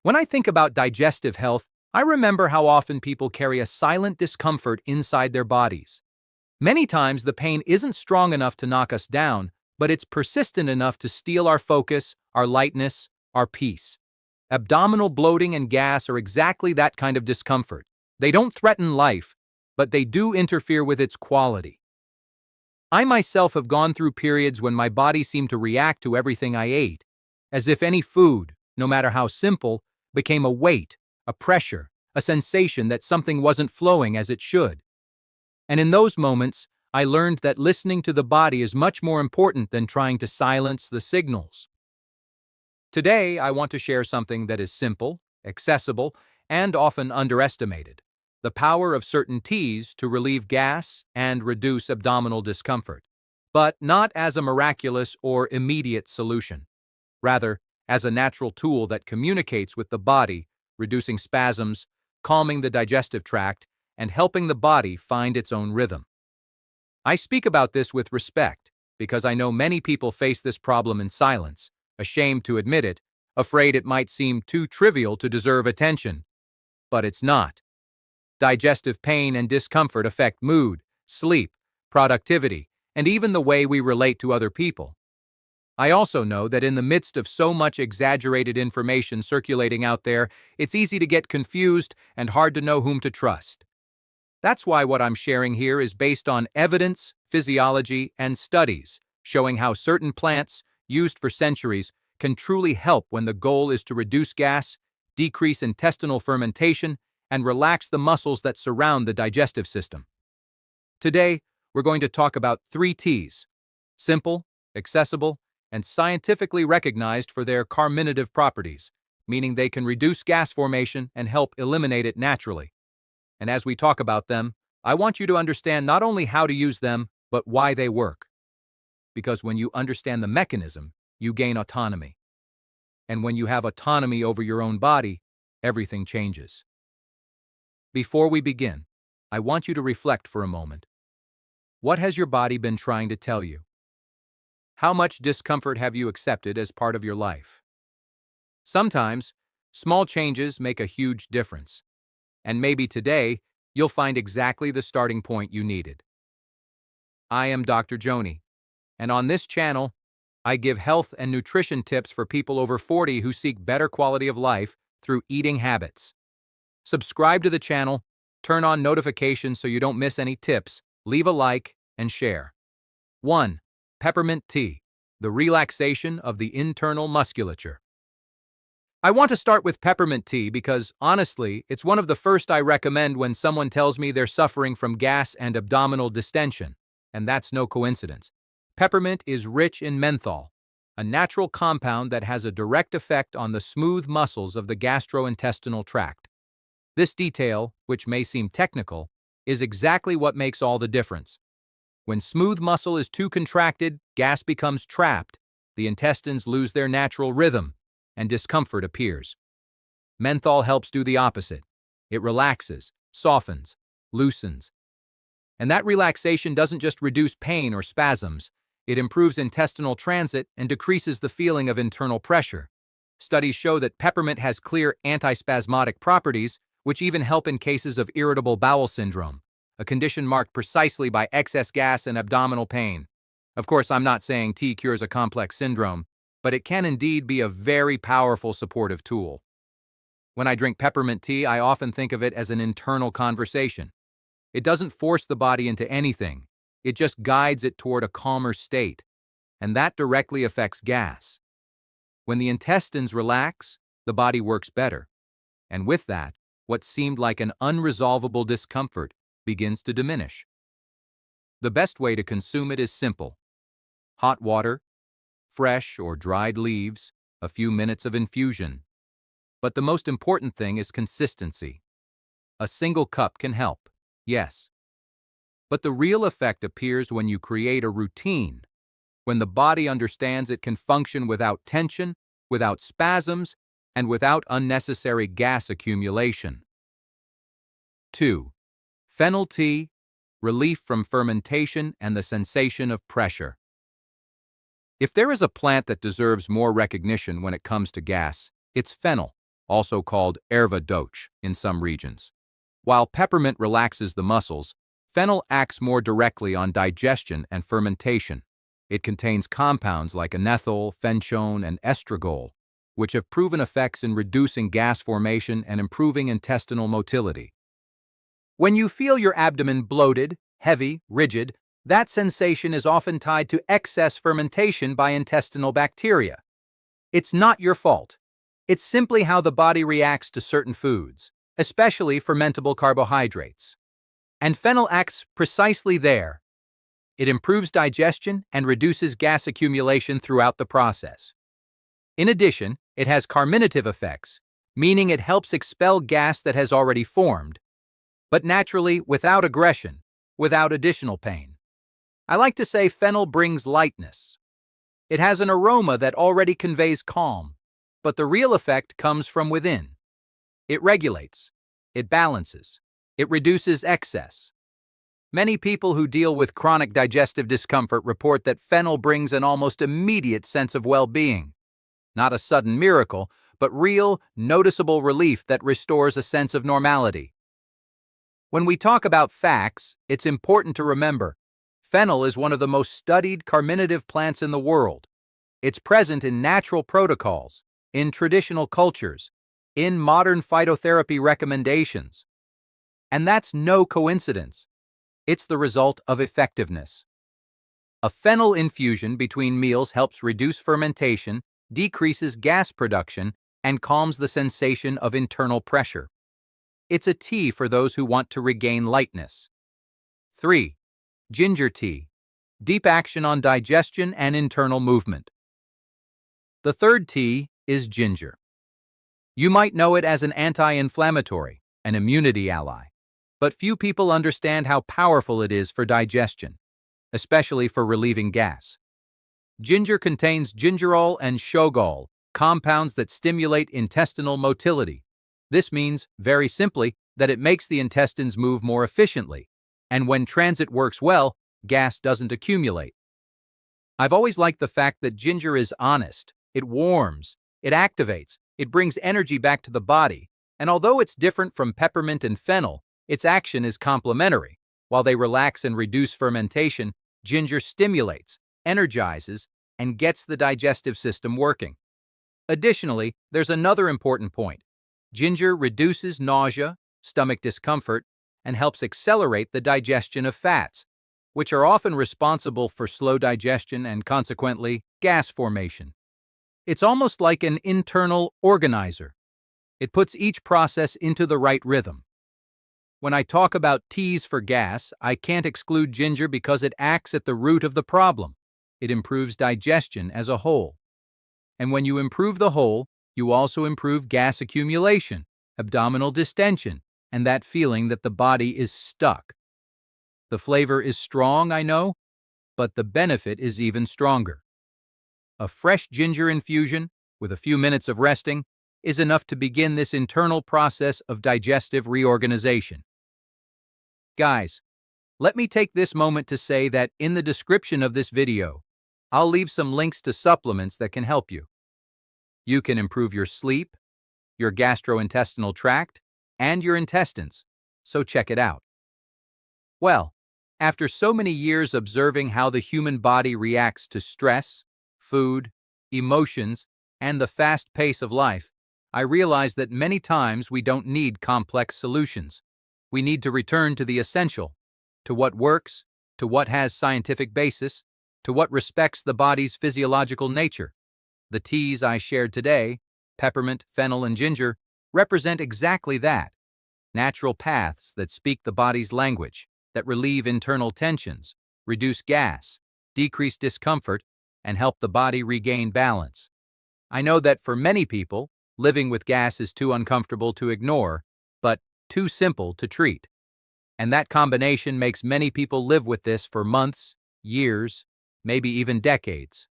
When I think about digestive health, I remember how often people carry a silent discomfort inside their bodies. Many times the pain isn't strong enough to knock us down, but it's persistent enough to steal our focus, our lightness, our peace. Abdominal bloating and gas are exactly that kind of discomfort. They don't threaten life, but they do interfere with its quality. I myself have gone through periods when my body seemed to react to everything I ate, as if any food, no matter how simple, became a weight, a pressure, a sensation that something wasn't flowing as it should. And in those moments, I learned that listening to the body is much more important than trying to silence the signals. Today, I want to share something that is simple, accessible, and often underestimated: the power of certain teas to relieve gas and reduce abdominal discomfort, but not as a miraculous or immediate solution. Rather, as a natural tool that communicates with the body, reducing spasms, calming the digestive tract, and helping the body find its own rhythm. I speak about this with respect because I know many people face this problem in silence, ashamed to admit it, afraid it might seem too trivial to deserve attention. But it's not. Digestive pain and discomfort affect mood, sleep, productivity, and even the way we relate to other people. I also know that in the midst of so much exaggerated information circulating out there, it's easy to get confused and hard to know whom to trust. That's why what I'm sharing here is based on evidence, physiology, and studies showing how certain plants, used for centuries, can truly help when the goal is to reduce gas, decrease intestinal fermentation, and relax the muscles that surround the digestive system. Today, we're going to talk about 3 teas: simple, accessible, and scientifically recognized for their carminative properties, meaning they can reduce gas formation and help eliminate it naturally. And as we talk about them, I want you to understand not only how to use them, but why they work. Because when you understand the mechanism, you gain autonomy. And when you have autonomy over your own body, everything changes. Before we begin, I want you to reflect for a moment. What has your body been trying to tell you? How much discomfort have you accepted as part of your life? Sometimes, small changes make a huge difference. And maybe today, you'll find exactly the starting point you needed. I am Dr. Joni, and on this channel, I give health and nutrition tips for people over 40 who seek better quality of life through eating habits. Subscribe to the channel, turn on notifications so you don't miss any tips, leave a like, and share. 1. Peppermint tea, the relaxation of the internal musculature. I want to start with peppermint tea because, honestly, it's one of the first I recommend when someone tells me they're suffering from gas and abdominal distension, and that's no coincidence. Peppermint is rich in menthol, a natural compound that has a direct effect on the smooth muscles of the gastrointestinal tract. This detail, which may seem technical, is exactly what makes all the difference. When smooth muscle is too contracted, gas becomes trapped, the intestines lose their natural rhythm, and discomfort appears. Menthol helps do the opposite. It relaxes, softens, loosens. And that relaxation doesn't just reduce pain or spasms, it improves intestinal transit and decreases the feeling of internal pressure. Studies show that peppermint has clear antispasmodic properties, which even help in cases of irritable bowel syndrome, a condition marked precisely by excess gas and abdominal pain. Of course, I'm not saying tea cures a complex syndrome, but it can indeed be a very powerful supportive tool. When I drink peppermint tea, I often think of it as an internal conversation. It doesn't force the body into anything, it just guides it toward a calmer state, and that directly affects gas. When the intestines relax, the body works better, and with that, what seemed like an unresolvable discomfort begins to diminish. The best way to consume it is simple: hot water, fresh or dried leaves, a few minutes of infusion. But the most important thing is consistency. A single cup can help, yes. But the real effect appears when you create a routine, when the body understands it can function without tension, without spasms, and without unnecessary gas accumulation. 2. Fennel tea, relief from fermentation and the sensation of pressure. If there is a plant that deserves more recognition when it comes to gas, it's fennel. also called erva doche in some regions. While peppermint relaxes the muscles, fennel acts more directly on digestion and fermentation. It contains compounds like anethol, fenchone, and estragol, which have proven effects in reducing gas formation and improving intestinal motility. When you feel your abdomen bloated, heavy, rigid, that sensation is often tied to excess fermentation by intestinal bacteria. It's not your fault. It's simply how the body reacts to certain foods, especially fermentable carbohydrates. And fennel acts precisely there. It improves digestion and reduces gas accumulation throughout the process. In addition, it has carminative effects, meaning it helps expel gas that has already formed, but naturally without aggression, without additional pain. I like to say fennel brings lightness. It has an aroma that already conveys calm, but the real effect comes from within. It regulates, it balances, it reduces excess. Many people who deal with chronic digestive discomfort report that fennel brings an almost immediate sense of well-being. Not a sudden miracle, but real, noticeable relief that restores a sense of normality. When we talk about facts, it's important to remember, fennel is one of the most studied carminative plants in the world. It's present in natural protocols, in traditional cultures, in modern phytotherapy recommendations. And that's no coincidence. It's the result of effectiveness. A fennel infusion between meals helps reduce fermentation, decreases gas production, and calms the sensation of internal pressure. It's a tea for those who want to regain lightness. 3. Ginger tea. Deep action on digestion and internal movement. The third tea is ginger. You might know it as an anti-inflammatory, an immunity ally, but few people understand how powerful it is for digestion, especially for relieving gas. Ginger contains gingerol and shogol, compounds that stimulate intestinal motility. This means, very simply, that it makes the intestines move more efficiently, and when transit works well, gas doesn't accumulate. I've always liked the fact that ginger is honest. It warms, it activates, it brings energy back to the body, and although it's different from peppermint and fennel, its action is complementary. While they relax and reduce fermentation, ginger stimulates, energizes, and gets the digestive system working. Additionally, there's another important point. Ginger reduces nausea, stomach discomfort, and helps accelerate the digestion of fats, which are often responsible for slow digestion and, consequently, gas formation. It's almost like an internal organizer. It puts each process into the right rhythm. When I talk about teas for gas, I can't exclude ginger because it acts at the root of the problem. It improves digestion as a whole. And when you improve the whole, you also improve gas accumulation, abdominal distension, and that feeling that the body is stuck. The flavor is strong, I know, but the benefit is even stronger. A fresh ginger infusion, with a few minutes of resting, is enough to begin this internal process of digestive reorganization. Guys, let me take this moment to say that in the description of this video, I'll leave some links to supplements that can help you. You can improve your sleep, your gastrointestinal tract, and your intestines, so check it out. Well, after so many years observing how the human body reacts to stress, food, emotions, and the fast pace of life, I realize that many times we don't need complex solutions. We need to return to the essential, to what works, to what has scientific basis, to what respects the body's physiological nature. The teas I shared today, peppermint, fennel, and ginger, represent exactly that. Natural paths that speak the body's language, that relieve internal tensions, reduce gas, decrease discomfort, and help the body regain balance. I know that for many people, living with gas is too uncomfortable to ignore, but too simple to treat. And that combination makes many people live with this for months, years, maybe even decades.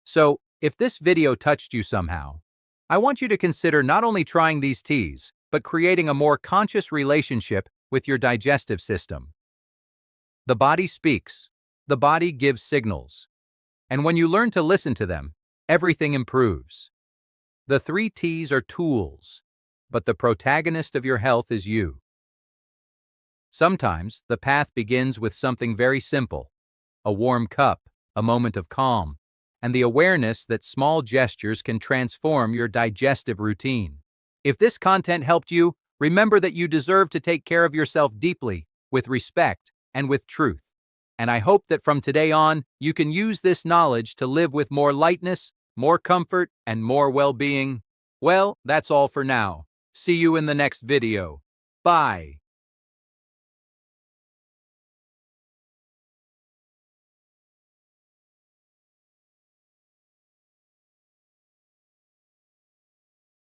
So, if this video touched you somehow, I want you to consider not only trying these teas, but creating a more conscious relationship with your digestive system. The body speaks. The body gives signals. And when you learn to listen to them, everything improves. The 3 T's are tools, but the protagonist of your health is you. Sometimes, the path begins with something very simple: a warm cup, a moment of calm, and the awareness that small gestures can transform your digestive routine. If this content helped you, remember that you deserve to take care of yourself deeply, with respect, and with truth. And I hope that from today on, you can use this knowledge to live with more lightness, more comfort, and more well-being. Well, that's all for now. See you in the next video. Bye.